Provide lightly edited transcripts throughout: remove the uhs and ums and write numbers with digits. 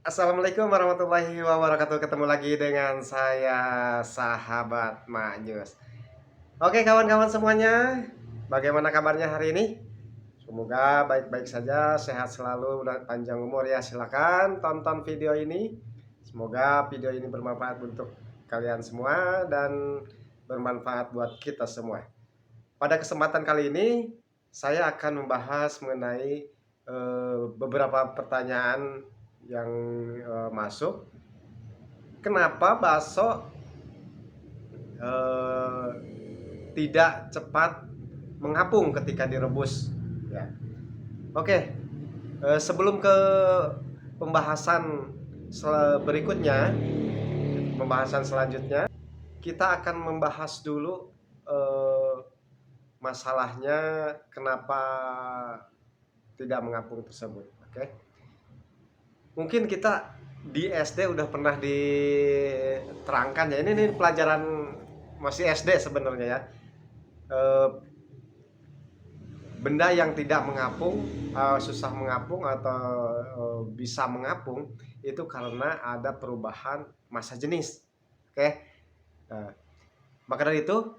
Assalamualaikum warahmatullahi wabarakatuh. Ketemu lagi dengan saya, sahabat Manyus. Oke, kawan-kawan semuanya, bagaimana kabarnya hari ini? Semoga baik-baik saja, sehat selalu, dan panjang umur ya. Silakan tonton video ini. Semoga video ini bermanfaat untuk kalian semua dan bermanfaat buat kita semua. Pada kesempatan kali ini, saya akan membahas mengenai beberapa pertanyaan yang masuk. Kenapa bakso eh, tidak cepat mengapung ketika direbus? Ya. Oke, sebelum ke pembahasan berikutnya, pembahasan selanjutnya, kita akan membahas dulu masalahnya kenapa tidak mengapung tersebut. Oke, mungkin kita di SD udah pernah diterangkan ya. Ini pelajaran masih SD sebenarnya ya. Eh, Benda yang tidak mengapung, susah mengapung atau bisa mengapung itu karena ada perubahan massa jenis. Oke. Nah, maka dari itu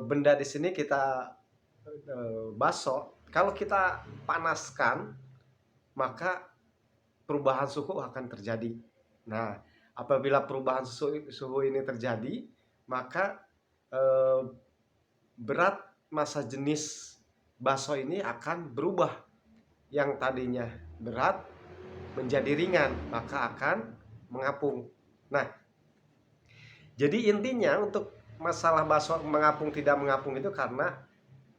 benda di sini kita bakso, kalau kita panaskan maka perubahan suhu akan terjadi. Nah, apabila perubahan suhu ini terjadi, maka eh, berat massa jenis bakso ini akan berubah. Yang tadinya berat menjadi ringan, maka akan mengapung. Nah, jadi intinya untuk masalah bakso mengapung tidak mengapung itu karena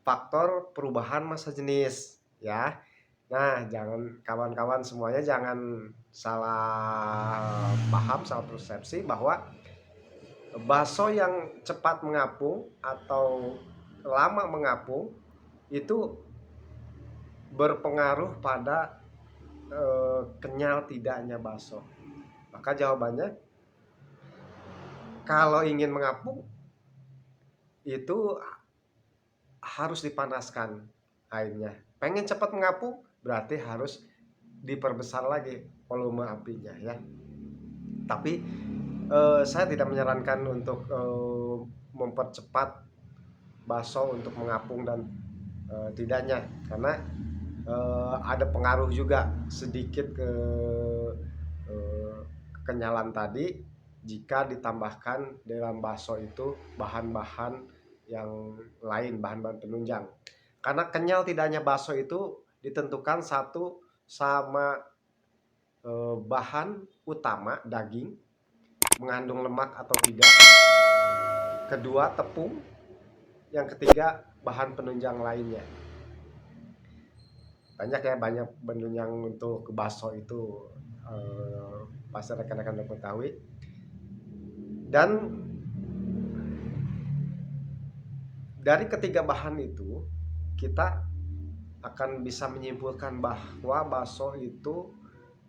faktor perubahan massa jenis, ya. Nah, jangan kawan-kawan semuanya jangan salah paham, salah persepsi bahwa bakso yang cepat mengapung atau lama mengapung itu berpengaruh pada kenyal tidaknya bakso. Maka jawabannya, kalau ingin mengapung itu harus dipanaskan airnya. Pengen cepat mengapung berarti harus diperbesar lagi volume apinya ya. Tapi saya tidak menyarankan untuk mempercepat bakso untuk mengapung dan tidaknya, karena ada pengaruh juga sedikit ke kenyalan tadi jika ditambahkan dalam bakso itu bahan-bahan yang lain, bahan-bahan penunjang. Karena kenyal tidaknya bakso itu ditentukan satu sama bahan utama daging mengandung lemak atau tidak, kedua tepung, yang ketiga bahan penunjang lainnya. Banyak ya, banyak penunjang untuk bakso itu, pasti rekan-rekan udah mengetahui. Dan dari ketiga bahan itu kita akan bisa menyimpulkan bahwa bakso itu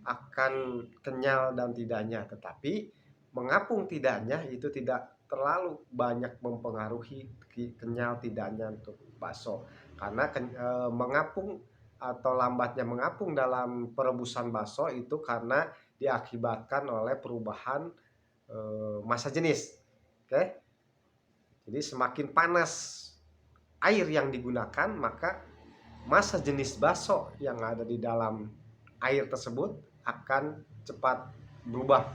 akan kenyal dan tidaknya, tetapi mengapung tidaknya itu tidak terlalu banyak mempengaruhi kenyal tidaknya untuk bakso, karena mengapung atau lambatnya mengapung dalam perebusan bakso itu karena diakibatkan oleh perubahan massa jenis. Oke, jadi semakin panas air yang digunakan, maka massa jenis bakso yang ada di dalam air tersebut akan cepat berubah.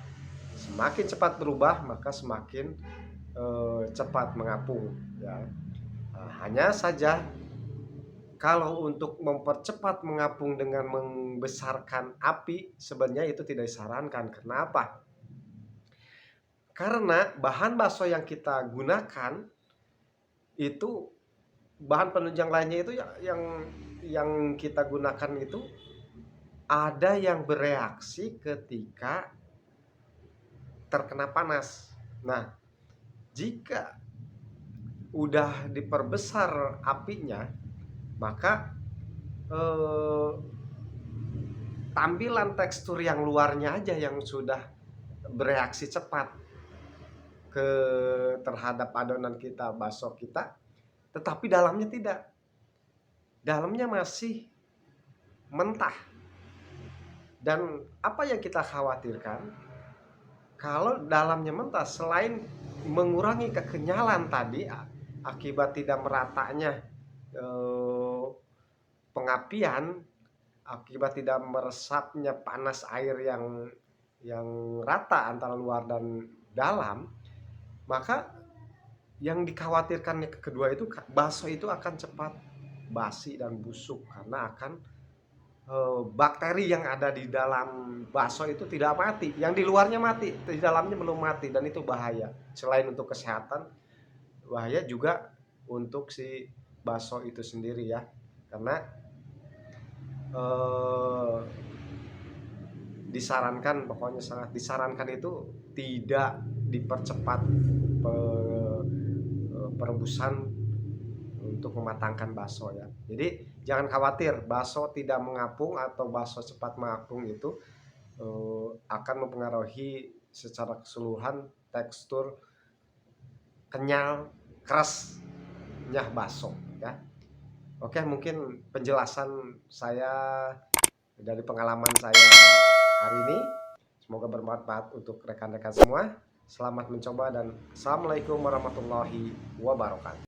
Semakin cepat berubah, maka semakin cepat mengapung. Ya. Nah, hanya saja kalau untuk mempercepat mengapung dengan membesarkan api, sebenarnya itu tidak disarankan. Kenapa? Karena bahan bakso yang kita gunakan itu, bahan penunjang lainnya itu yang kita gunakan itu ada yang bereaksi ketika terkena panas. Nah, jika udah diperbesar apinya, maka tampilan tekstur yang luarnya aja yang sudah bereaksi cepat ke terhadap adonan kita, bakso kita, tetapi dalamnya tidak. Dalamnya masih mentah. Dan apa yang kita khawatirkan, kalau dalamnya mentah, selain mengurangi kekenyalan tadi akibat tidak meratanya pengapian, akibat tidak meresapnya panas air yang rata antara luar dan dalam, maka yang dikhawatirkan kedua itu bakso itu akan cepat basi dan busuk karena akan bakteri yang ada di dalam bakso itu tidak mati, yang di luarnya mati, di dalamnya belum mati, dan itu bahaya. Selain untuk kesehatan, bahaya juga untuk si bakso itu sendiri ya, karena disarankan, pokoknya sangat disarankan itu tidak dipercepat perebusan untuk mematangkan bakso ya. Jadi jangan khawatir bakso tidak mengapung atau bakso cepat mengapung itu akan mempengaruhi secara keseluruhan tekstur kenyal kerasnya bakso ya. Oke, mungkin penjelasan saya dari pengalaman saya hari ini semoga bermanfaat untuk rekan-rekan semua. Selamat mencoba dan assalamualaikum warahmatullahi wabarakatuh.